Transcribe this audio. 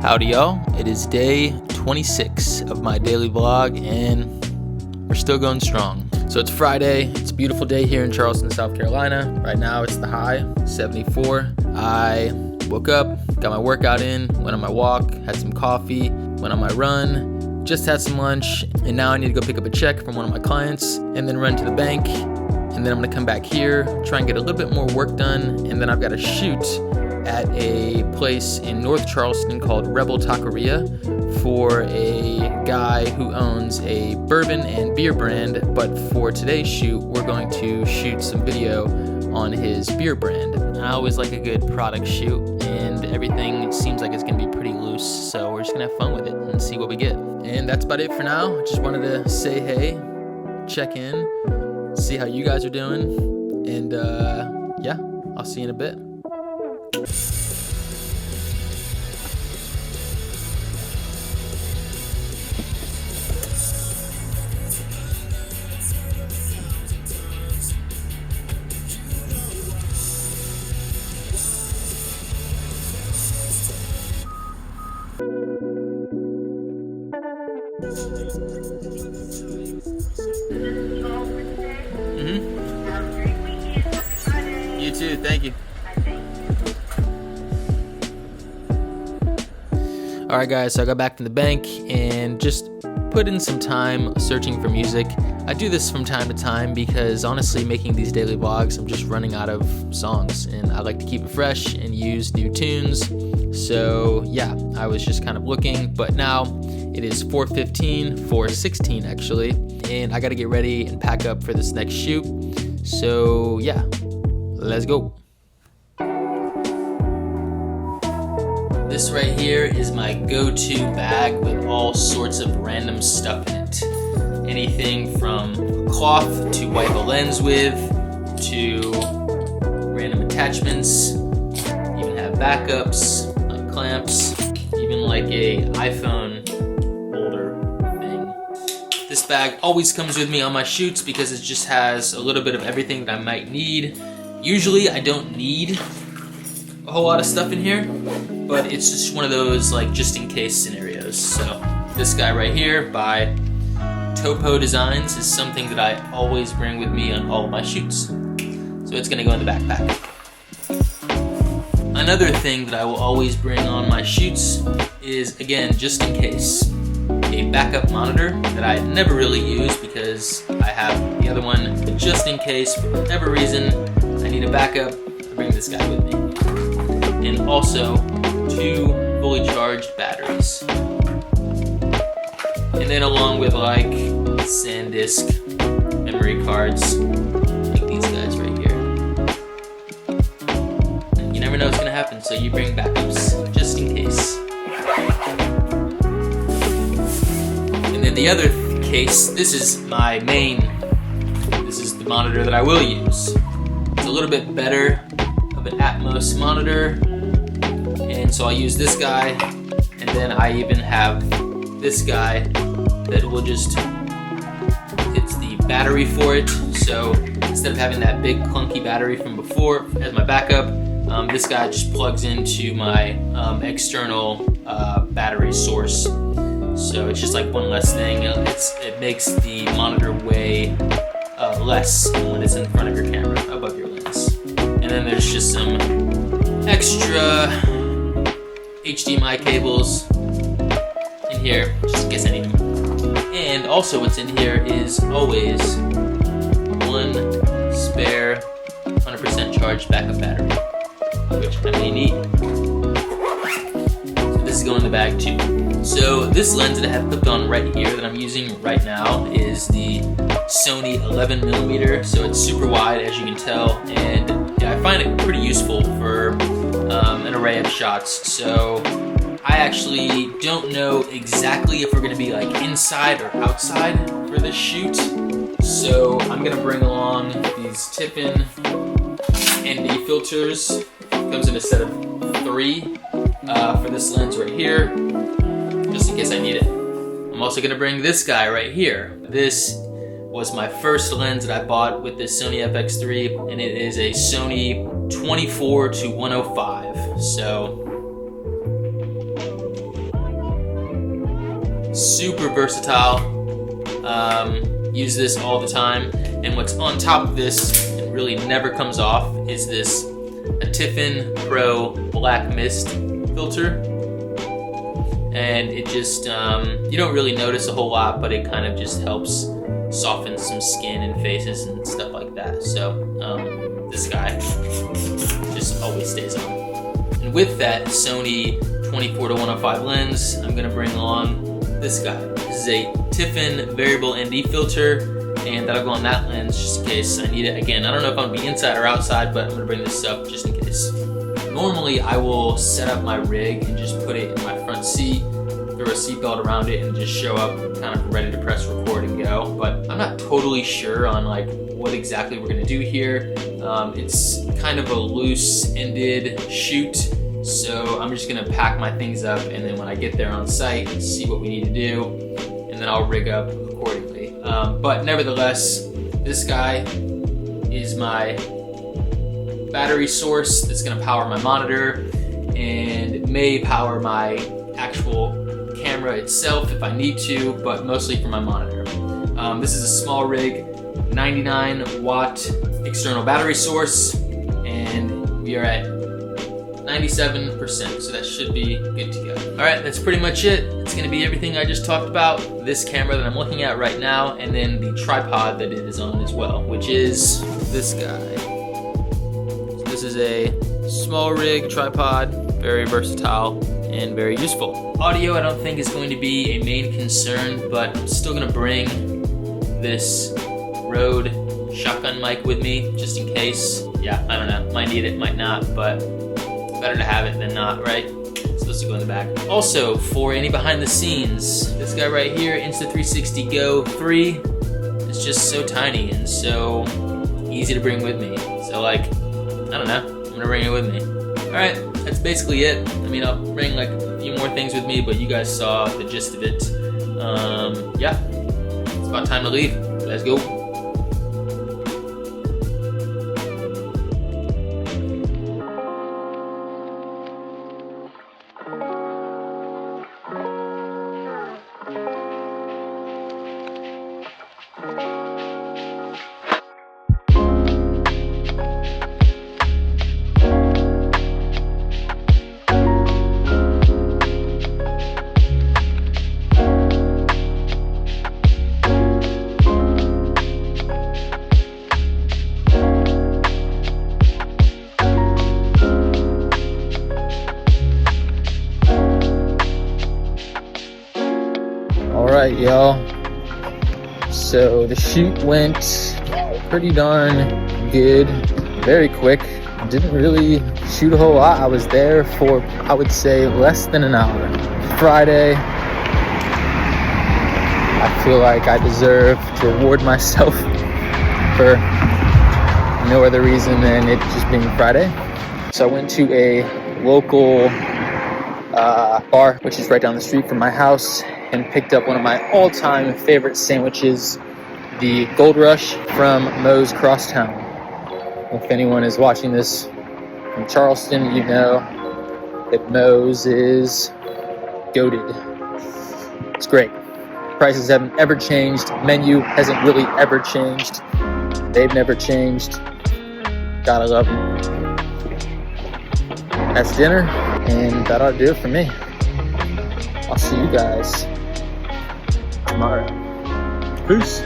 Howdy y'all, it is day 26 of my daily vlog and we're still going strong. So it's Friday, it's a beautiful day here in Charleston, South Carolina. Right now it's the high, 74. I woke up, got my workout in, went on my walk, had some coffee, went on my run, just had some lunch, and now I need to go pick up a check from one of my clients and then run to the bank. And then I'm gonna come back here, try and get a little bit more work done, and then I've got to shoot at a place in North Charleston called Rebel Taqueria for a guy who owns a bourbon and beer brand, but for today's shoot, we're going to shoot some video on his beer brand. I always like a good product shoot, and everything seems like it's gonna be pretty loose, so we're just gonna have fun with it and see what we get. And that's about it for now. Just wanted to say hey, check in, see how you guys are doing, and yeah, I'll see you in a bit. You too, thank you. Alright guys, so I got back from the bank and just put in some time searching for music. I do this from time to time because honestly making these daily vlogs, I'm just running out of songs and I like to keep it fresh and use new tunes. So yeah, I was just kind of looking, but now it is 4:15, 4:16 actually, and I gotta get ready and pack up for this next shoot. So yeah, let's go. This right here is my go-to bag with all sorts of random stuff in it. Anything from a cloth to wipe a lens with, to random attachments, even have backups, like clamps, even like a iPhone holder thing. This bag always comes with me on my shoots because it just has a little bit of everything that I might need. Usually I don't need a whole lot of stuff in here, but it's just one of those like just in case scenarios. So this guy right here by Topo Designs is something that I always bring with me on all of my shoots. So it's gonna go in the backpack. Another thing that I will always bring on my shoots is, again, just in case, a backup monitor that I never really use because I have the other one, but just in case, for whatever reason, I need a backup, I bring this guy with me. And also 2 fully charged batteries. And then along with like SanDisk memory cards, like these guys right here. You never know what's gonna happen, so you bring backups just in case. And then the other case, this is my main, this is the monitor that I will use. It's a little bit better of an Atmos monitor, and so I'll use this guy, and then I even have this guy that will just, it's the battery for it, so instead of having that big clunky battery from before as my backup, this guy just plugs into my external battery source, so it's just like one less thing. It makes the monitor weigh less when it's in front of your camera, above your lens. And then there's just some extra HDMI cables in here, just in case I need them. And also what's in here is always one spare 100% charged backup battery, which I may need. So this is going in the bag too. So this lens that I have clipped on right here that I'm using right now is the Sony 11mm, so it's super wide as you can tell, and yeah, I find it pretty useful for an array of shots. So I actually don't know exactly if we're gonna be like inside or outside for this shoot. So I'm gonna bring along these Tiffen ND filters. Comes in a set of 3 for this lens right here, just in case I need it. I'm also gonna bring this guy right here. This was my first lens that I bought with this Sony FX3, and it is a Sony 24-105. So super versatile. Use this all the time. And what's on top of this, and really never comes off, is this a Tiffin Pro Black Mist filter. And it just, you don't really notice a whole lot, but it kind of just helps soften some skin and faces and stuff like that. So this guy just always stays on. And with that Sony 24-105 lens, I'm gonna bring on this guy. This is a Tiffin variable ND filter, and that'll go on that lens just in case I need it. Again, I don't know if I'm gonna be inside or outside, but I'm gonna bring this up just in case. Normally, I will set up my rig and just put it in my front seat, throw a seatbelt around it, and just show up kind of ready to press record and go. But I'm not totally sure on like what exactly we're gonna do here. It's kind of a loose-ended shoot, so I'm just gonna pack my things up, and then when I get there on site, see what we need to do, and then I'll rig up accordingly. But nevertheless, this guy is my battery source that's gonna power my monitor, and it may power my actual camera itself if I need to, but mostly for my monitor. This is a small rig, 99 watt external battery source, and we are at 97%, so that should be good to go. All right, that's pretty much it. It's gonna be everything I just talked about, this camera that I'm looking at right now, and then the tripod that it is on as well, which is this guy. So this is a small rig tripod, very versatile and very useful. Audio I don't think is going to be a main concern, but I'm still gonna bring this Rode shotgun mic with me just in case. Yeah, I don't know, might need it, might not, but better to have it than not, right? It's supposed to go in the back. Also, for any behind the scenes, this guy right here, Insta360 Go 3, is just so tiny and so easy to bring with me. So like, I don't know, I'm gonna bring it with me. All right, that's basically it. I mean, I'll bring like a few more things with me, but you guys saw the gist of it. Yeah, it's about time to leave. Let's go. Alright, y'all. So the shoot went pretty darn good, very quick. Didn't really shoot a whole lot. I was there for, I would say, less than an hour. Friday, I feel like I deserve to reward myself for no other reason than it just being Friday. So I went to a local bar, which is right down the street from my house, and picked up one of my all-time favorite sandwiches, the Gold Rush from Moe's Crosstown. If anyone is watching this from Charleston, you know that Moe's is goated. It's great. Prices haven't ever changed. Menu hasn't really ever changed. They've never changed. Gotta love them. That's dinner, and that ought to do it for me. I'll see you guys tomorrow. Peace.